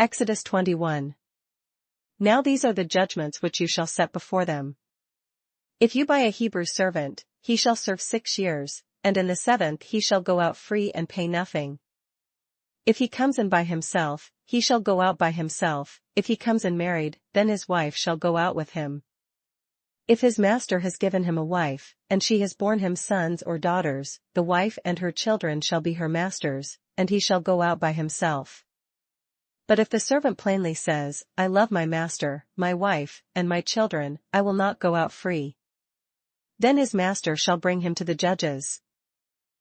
Exodus21. Now these are the judgments which you shall set before them. If you buy a Hebrew servant, he shall serve 6 years, and in the 7th he shall go out free and pay nothing. If he comes in by himself, he shall go out by himself. If he comes in married, then his wife shall go out with him. If his master has given him a wife, and she has borne him sons or daughters, the wife and her children shall be her master's, and he shall go out by himself. But if the servant plainly says, I love my master, my wife, and my children, I will not go out free, then his master shall bring him to the judges.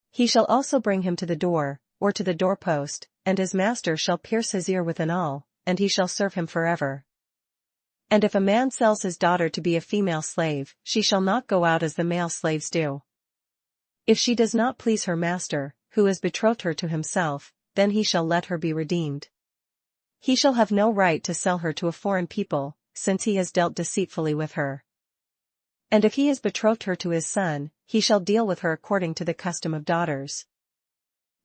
He shall also bring him to the door, or to the doorpost, and his master shall pierce his ear with an awl, and he shall serve him forever. And if a man sells his daughter to be a female slave, she shall not go out as the male slaves do. If she does not please her master, who has betrothed her to himself, then he shall let her be redeemed. He shall have no right to sell her to a foreign people, since he has dealt deceitfully with her. And if he has betrothed her to his son, he shall deal with her according to the custom of daughters.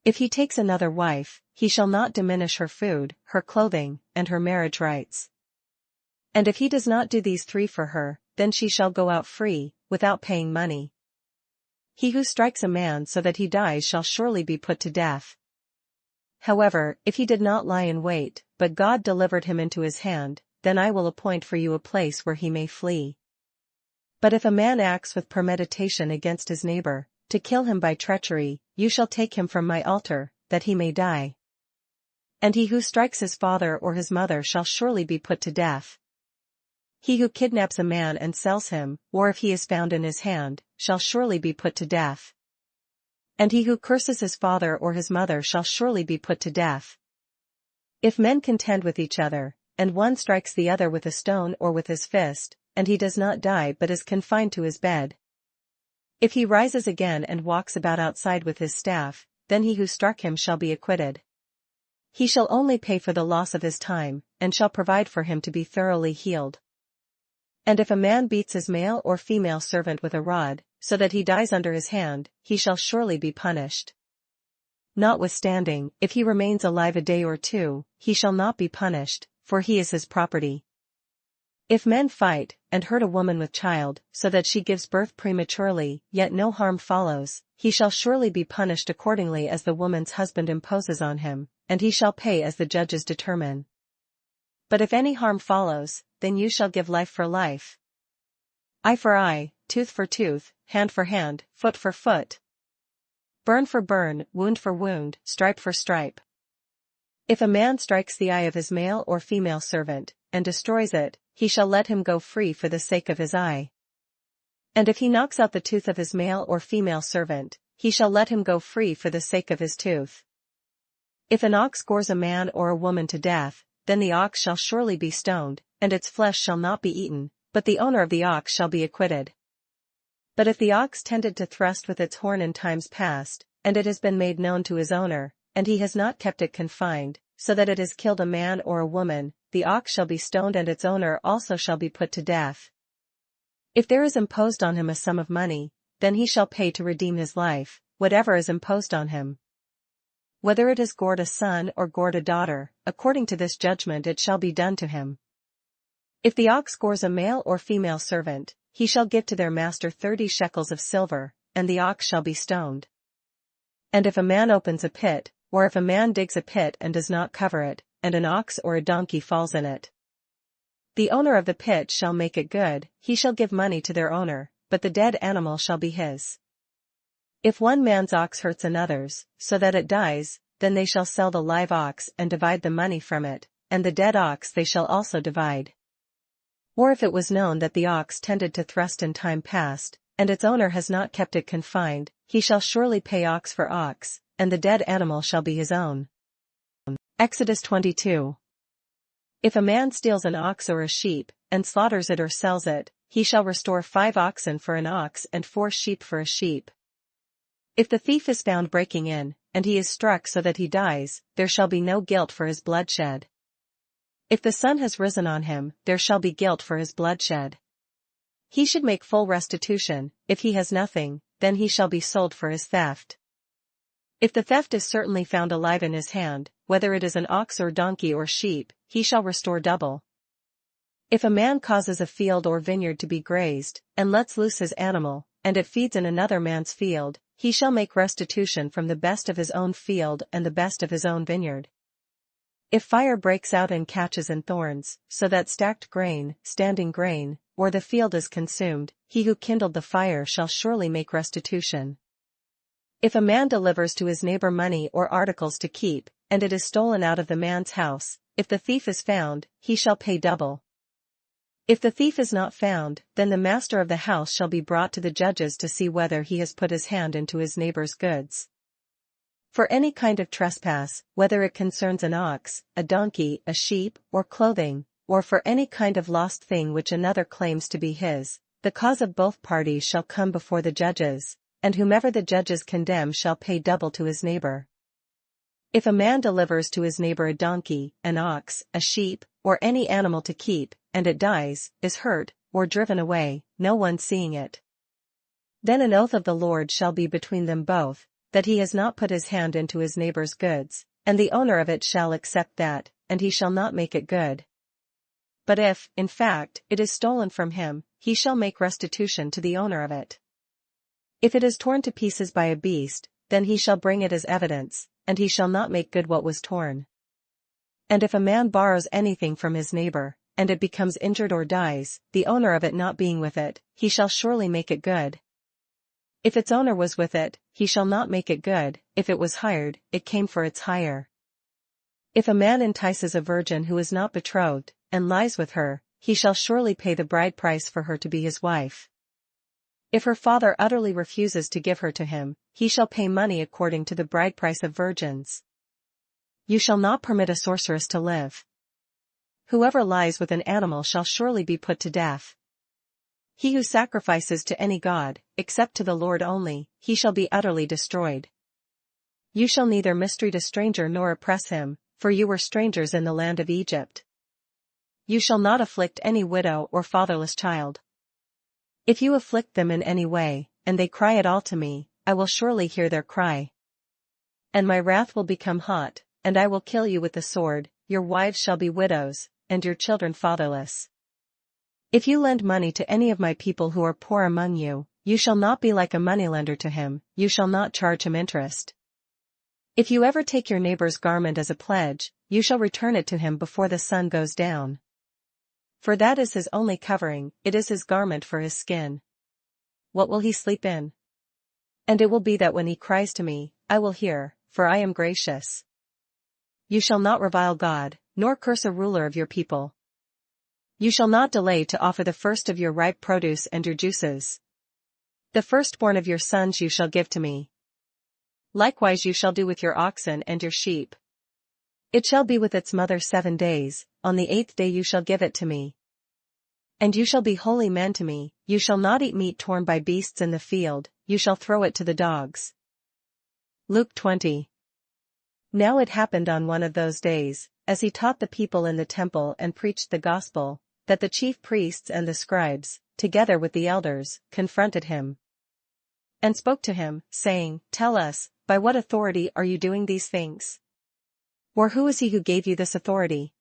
If he takes another wife, he shall not diminish her food, her clothing, and her marriage rights. And if he does not do these 3 for her, then she shall go out free, without paying money. He who strikes a man so that he dies shall surely be put to death. However, if he did not lie in wait, but God delivered him into his hand, then I will appoint for you a place where he may flee. But if a man acts with premeditation against his neighbor, to kill him by treachery, you shall take him from my altar, that he may die. And he who strikes his father or his mother shall surely be put to death. He who kidnaps a man and sells him, or if he is found in his hand, shall surely be put to death. And he who curses his father or his mother shall surely be put to death. If men contend with each other, and one strikes the other with a stone or with his fist, and he does not die but is confined to his bed, if he rises again and walks about outside with his staff, then he who struck him shall be acquitted. He shall only pay for the loss of his time, and shall provide for him to be thoroughly healed. And if a man beats his male or female servant with a rod, so that he dies under his hand, he shall surely be punished. Notwithstanding, if he remains alive a day or 2, he shall not be punished, for he is his property. If men fight, and hurt a woman with child, so that she gives birth prematurely, yet no harm follows, he shall surely be punished accordingly as the woman's husband imposes on him, and he shall pay as the judges determine. But if any harm follows, then you shall give life for life, eye for eye, tooth for tooth, hand for hand, foot for foot, burn for burn, wound for wound, stripe for stripe. If a man strikes the eye of his male or female servant, and destroys it, he shall let him go free for the sake of his eye. And if he knocks out the tooth of his male or female servant, he shall let him go free for the sake of his tooth. If an ox gores a man or a woman to death, then the ox shall surely be stoned, and its flesh shall not be eaten, but the owner of the ox shall be acquitted. But if the ox tended to thrust with its horn in times past, and it has been made known to his owner, and he has not kept it confined, so that it has killed a man or a woman, the ox shall be stoned and its owner also shall be put to death. If there is imposed on him a sum of money, then he shall pay to redeem his life, whatever is imposed on him. Whether it has gored a son or gored a daughter, according to this judgment it shall be done to him. If the ox gores a male or female servant, he shall give to their master 30 shekels of silver, and the ox shall be stoned. And if a man opens a pit, or if a man digs a pit and does not cover it, and an ox or a donkey falls in it, the owner of the pit shall make it good, he shall give money to their owner, but the dead animal shall be his. If one man's ox hurts another's, so that it dies, then they shall sell the live ox and divide the money from it, and the dead ox they shall also divide. Or if it was known that the ox tended to thrust in time past, and its owner has not kept it confined, he shall surely pay ox for ox, and the dead animal shall be his own. Exodus22. If a man steals an ox or a sheep, and slaughters it or sells it, he shall restore 5 oxen for an ox and 4 sheep for a sheep. If the thief is found breaking in, and he is struck so that he dies, there shall be no guilt for his bloodshed. If the sun has risen on him, there shall be guilt for his bloodshed. He should make full restitution. If he has nothing, then he shall be sold for his theft. If the theft is certainly found alive in his hand, whether it is an ox or donkey or sheep, he shall restore double. If a man causes a field or vineyard to be grazed, and lets loose his animal, and it feeds in another man's field, he shall make restitution from the best of his own field and the best of his own vineyard. If fire breaks out and catches in thorns, so that stacked grain, standing grain, or the field is consumed, he who kindled the fire shall surely make restitution. If a man delivers to his neighbor money or articles to keep, and it is stolen out of the man's house, if the thief is found, he shall pay double. If the thief is not found, then the master of the house shall be brought to the judges to see whether he has put his hand into his neighbor's goods. For any kind of trespass, whether it concerns an ox, a donkey, a sheep, or clothing, or for any kind of lost thing which another claims to be his, the cause of both parties shall come before the judges, and whomever the judges condemn shall pay double to his neighbor. If a man delivers to his neighbor a donkey, an ox, a sheep, or any animal to keep, and it dies, is hurt, or driven away, no one seeing it, then an oath of the Lord shall be between them both, that he has not put his hand into his neighbor's goods, and the owner of it shall accept that, and he shall not make it good. But if, in fact, it is stolen from him, he shall make restitution to the owner of it. If it is torn to pieces by a beast, then he shall bring it as evidence, and he shall not make good what was torn. And if a man borrows anything from his neighbor, and it becomes injured or dies, the owner of it not being with it, he shall surely make it good. If its owner was with it, he shall not make it good; if it was hired, it came for its hire. If a man entices a virgin who is not betrothed, and lies with her, he shall surely pay the bride price for her to be his wife. If her father utterly refuses to give her to him, he shall pay money according to the bride price of virgins. You shall not permit a sorceress to live. Whoever lies with an animal shall surely be put to death. He who sacrifices to any god, except to the Lord only, he shall be utterly destroyed. You shall neither mistreat a stranger nor oppress him, for you were strangers in the land of Egypt. You shall not afflict any widow or fatherless child. If you afflict them in any way, and they cry at all to me, I will surely hear their cry. And my wrath will become hot, and I will kill you with the sword; your wives shall be widows, and your children fatherless. If you lend money to any of my people who are poor among you, you shall not be like a moneylender to him; you shall not charge him interest. If you ever take your neighbor's garment as a pledge, you shall return it to him before the sun goes down. For that is his only covering, it is his garment for his skin. What will he sleep in? And it will be that when he cries to me, I will hear, for I am gracious. You shall not revile God, nor curse a ruler of your people. You shall not delay to offer the first of your ripe produce and your juices. The firstborn of your sons you shall give to me. Likewise you shall do with your oxen and your sheep. It shall be with its mother 7 days, on the 8th day you shall give it to me. And you shall be holy men to me; you shall not eat meat torn by beasts in the field, you shall throw it to the dogs. Luke20. Now it happened on one of those days, as he taught the people in the temple and preached the gospel, that the chief priests and the scribes, together with the elders, confronted him and spoke to him, saying, Tell us, by what authority are you doing these things? Or who is he who gave you this authority?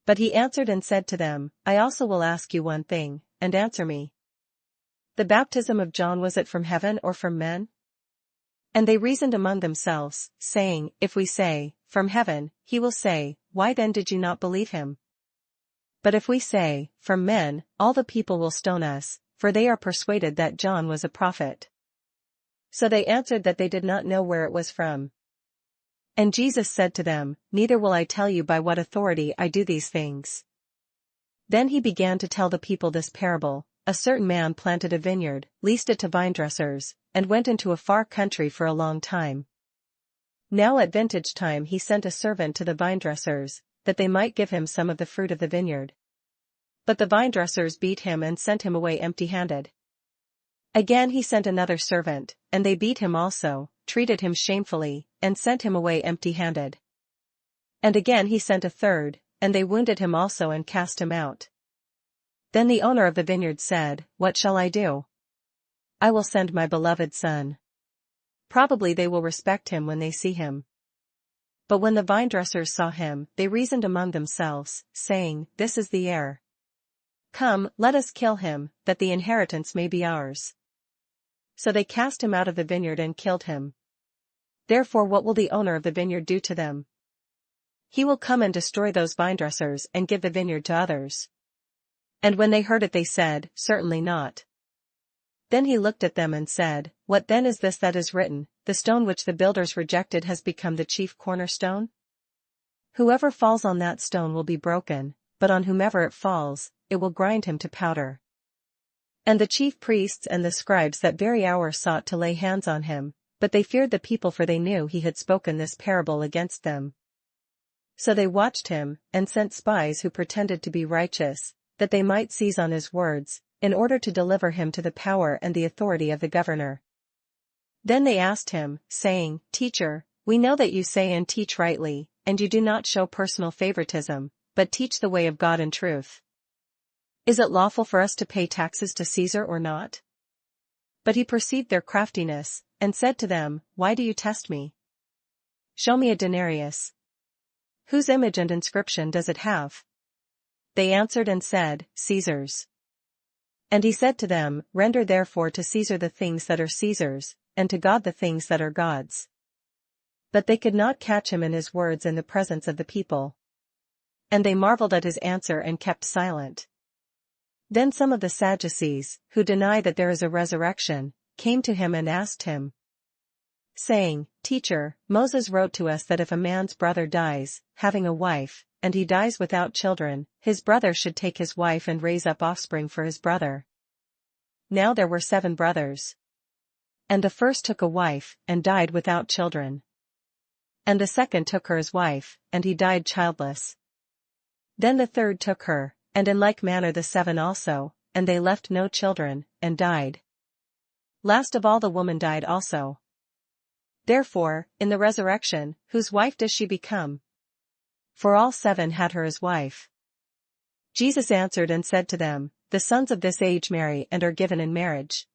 But he answered and said to them, I also will ask you one thing, and answer me. The baptism of John, was it from heaven or from men? And they reasoned among themselves, saying, If we say, From heaven, he will say, Why then did you not believe him? But if we say, From men, all the people will stone us, for they are persuaded that John was a prophet. So they answered that they did not know where it was from. And Jesus said to them, Neither will I tell you by what authority I do these things. Then he began to tell the people this parable. A certain man planted a vineyard, leased it to vinedressers, and went into a far country for a long time. Now at vintage time he sent a servant to the vinedressers, that they might give him some of the fruit of the vineyard. But the vinedressers beat him and sent him away empty-handed. Again he sent another servant, and they beat him also, treated him shamefully, and sent him away empty-handed. And again he sent a third, and they wounded him also and cast him out. Then the owner of the vineyard said, What shall I do? I will send my beloved son. Probably they will respect him when they see him. But when the vine-dressers saw him, they reasoned among themselves, saying, This is the heir. Come, let us kill him, that the inheritance may be ours. So they cast him out of the vineyard and killed him. Therefore what will the owner of the vineyard do to them? He will come and destroy those vine-dressers and give the vineyard to others. And when they heard it they said, Certainly not. Then he looked at them and said, What then is this that is written, The stone which the builders rejected has become the chief cornerstone? Whoever falls on that stone will be broken, but on whomever it falls, it will grind him to powder. And the chief priests and the scribes that very hour sought to lay hands on him, but they feared the people, for they knew he had spoken this parable against them. So they watched him, and sent spies who pretended to be righteous, that they might seize on his words, in order to deliver him to the power and the authority of the governor. Then they asked him, saying, Teacher, we know that you say and teach rightly, and you do not show personal favoritism, but teach the way of God in truth. Is it lawful for us to pay taxes to Caesar or not? But he perceived their craftiness, and said to them, Why do you test me? Show me a denarius. Whose image and inscription does it have? They answered and said, Caesar's. And he said to them, Render therefore to Caesar the things that are Caesar's, and to God the things that are God's. But they could not catch him in his words in the presence of the people. And they marveled at his answer and kept silent. Then some of the Sadducees, who deny that there is a resurrection, came to him and asked him, saying, Teacher, Moses wrote to us that if a man's brother dies, having a wife, and he dies without children, his brother should take his wife and raise up offspring for his brother. Now there were 7 brothers. And the first took a wife, and died without children. And the second took her as wife, and he died childless. Then the third took her, and in like manner the 7 also, and they left no children, and died. Last of all the woman died also. Therefore, in the resurrection, whose wife does she become? For all 7 had her as wife. Jesus answered and said to them, The sons of this age marry and are given in marriage.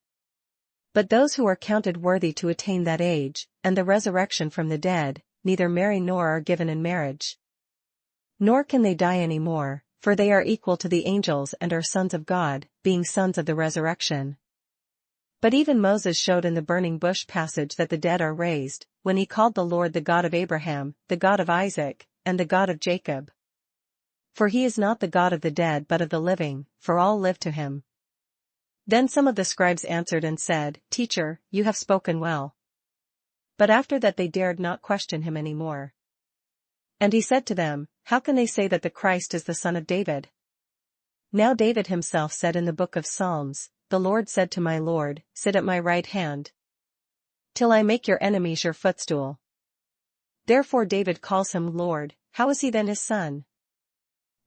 But those who are counted worthy to attain that age, and the resurrection from the dead, neither marry nor are given in marriage. Nor can they die any more, for they are equal to the angels and are sons of God, being sons of the resurrection. But even Moses showed in the burning bush passage that the dead are raised, when he called the Lord the God of Abraham, the God of Isaac, and the God of Jacob. For he is not the God of the dead but of the living, for all live to him. Then some of the scribes answered and said, Teacher, you have spoken well. But after that they dared not question him any more. And he said to them, How can they say that the Christ is the son of David? Now David himself said in the book of Psalms, The Lord said to my Lord, Sit at my right hand, till I make your enemies your footstool. Therefore David calls him Lord. How is he then his son?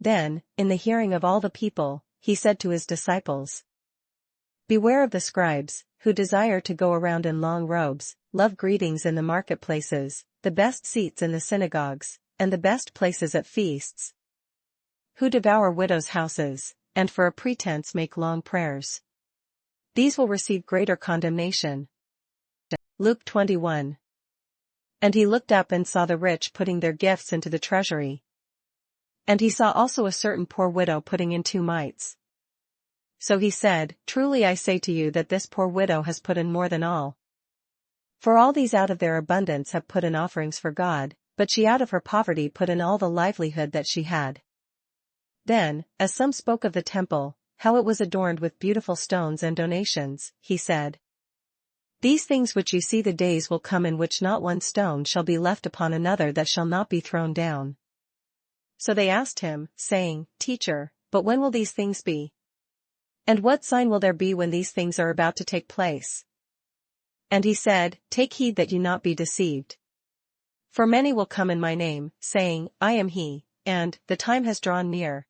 Then, in the hearing of all the people, he said to his disciples, Beware of the scribes, who desire to go around in long robes, love greetings in the marketplaces, the best seats in the synagogues, and the best places at feasts, who devour widows' houses, and for a pretense make long prayers. These will receive greater condemnation. Luke21. And he looked up and saw the rich putting their gifts into the treasury. And he saw also a certain poor widow putting in 2 mites. So he said, Truly I say to you that this poor widow has put in more than all. For all these out of their abundance have put in offerings for God, but she out of her poverty put in all the livelihood that she had. Then, as some spoke of the temple, how it was adorned with beautiful stones and donations, he said, These things which you see, the days will come in which not one stone shall be left upon another that shall not be thrown down. So they asked him, saying, Teacher, but when will these things be? And what sign will there be when these things are about to take place? And he said, Take heed that ye not be deceived. For many will come in my name, saying, I am he, and, the time has drawn near.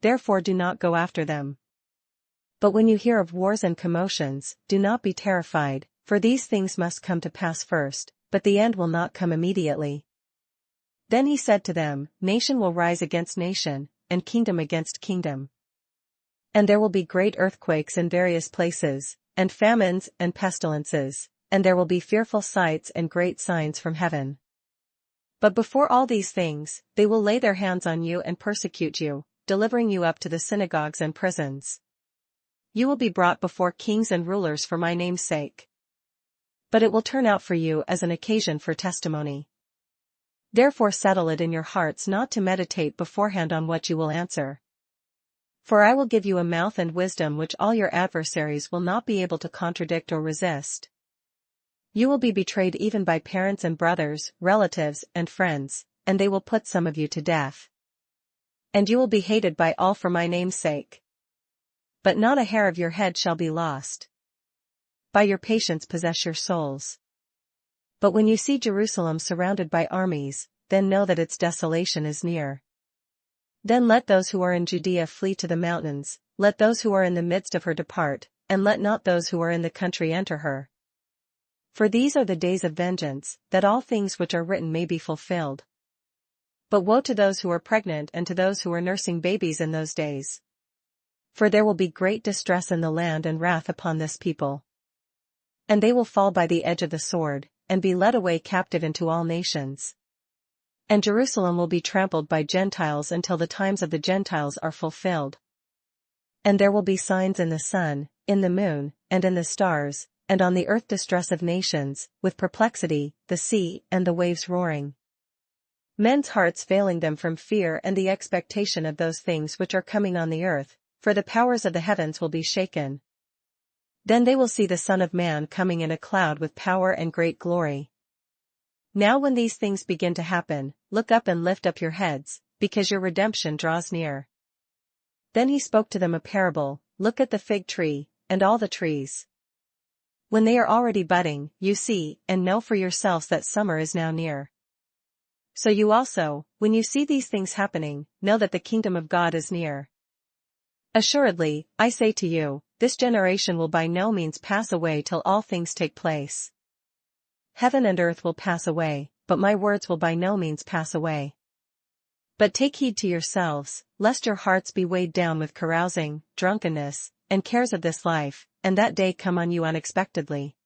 Therefore do not go after them. But when you hear of wars and commotions, do not be terrified, for these things must come to pass first, but the end will not come immediately. Then he said to them, Nation will rise against nation, and kingdom against kingdom. And there will be great earthquakes in various places, and famines and pestilences, and there will be fearful sights and great signs from heaven. But before all these things, they will lay their hands on you and persecute you, delivering you up to the synagogues and prisons. You will be brought before kings and rulers for my name's sake. But it will turn out for you as an occasion for testimony. Therefore settle it in your hearts not to meditate beforehand on what you will answer. For I will give you a mouth and wisdom which all your adversaries will not be able to contradict or resist. You will be betrayed even by parents and brothers, relatives and friends, and they will put some of you to death. And you will be hated by all for my name's sake. But not a hair of your head shall be lost. By your patience possess your souls. But when you see Jerusalem surrounded by armies, then know that its desolation is near. Then let those who are in Judea flee to the mountains, let those who are in the midst of her depart, and let not those who are in the country enter her. For these are the days of vengeance, that all things which are written may be fulfilled. But woe to those who are pregnant and to those who are nursing babies in those days. For there will be great distress in the land and wrath upon this people. And they will fall by the edge of the sword, and be led away captive into all nations. And Jerusalem will be trampled by Gentiles until the times of the Gentiles are fulfilled. And there will be signs in the sun, in the moon, and in the stars, and on the earth distress of nations, with perplexity, the sea and the waves roaring. Men's hearts failing them from fear and the expectation of those things which are coming on the earth, for the powers of the heavens will be shaken. Then they will see the Son of Man coming in a cloud with power and great glory. Now when these things begin to happen, look up and lift up your heads, because your redemption draws near. Then he spoke to them a parable, look at the fig tree, and all the trees. When they are already budding, you see, and know for yourselves that summer is now near. So you also, when you see these things happening, know that the kingdom of God is near. Assuredly, I say to you, this generation will by no means pass away till all things take place. Heaven and earth will pass away, but my words will by no means pass away. But take heed to yourselves, lest your hearts be weighed down with carousing, drunkenness, and cares of this life, and that day come on you unexpectedly.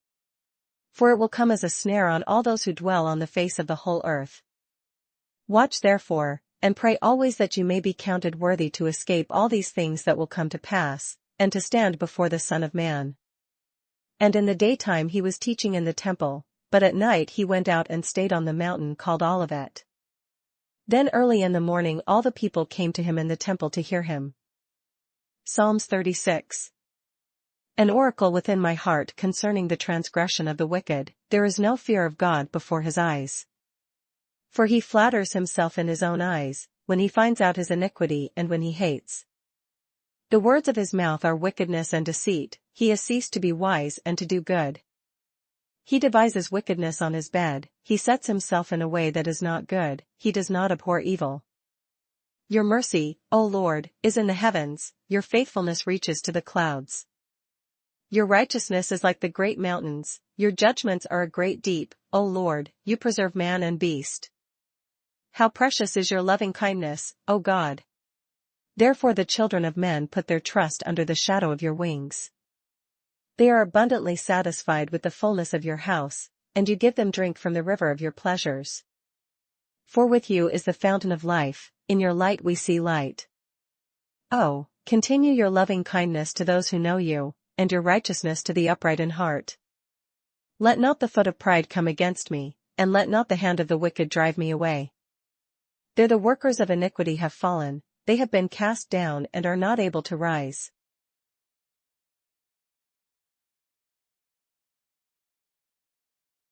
For it will come as a snare on all those who dwell on the face of the whole earth. Watch therefore, and pray always that you may be counted worthy to escape all these things that will come to pass, and to stand before the Son of Man. And in the daytime he was teaching in the temple, but at night he went out and stayed on the mountain called Olivet. Then early in the morning all the people came to him in the temple to hear him. Psalms 36. An oracle within my heart concerning the transgression of the wicked, there is no fear of God before his eyes. For he flatters himself in his own eyes, when he finds out his iniquity and when he hates. The words of his mouth are wickedness and deceit, he has ceased to be wise and to do good. He devises wickedness on his bed, he sets himself in a way that is not good, he does not abhor evil. Your mercy, O Lord, is in the heavens, your faithfulness reaches to the clouds. Your righteousness is like the great mountains, your judgments are a great deep, O Lord, you preserve man and beast. How precious is your loving kindness, O God! Therefore the children of men put their trust under the shadow of your wings. They are abundantly satisfied with the fullness of your house, and you give them drink from the river of your pleasures. For with you is the fountain of life, in your light we see light. Oh, continue your loving kindness to those who know you, and your righteousness to the upright in heart. Let not the foot of pride come against me, and let not the hand of the wicked drive me away. There the workers of iniquity have fallen, they have been cast down and are not able to rise.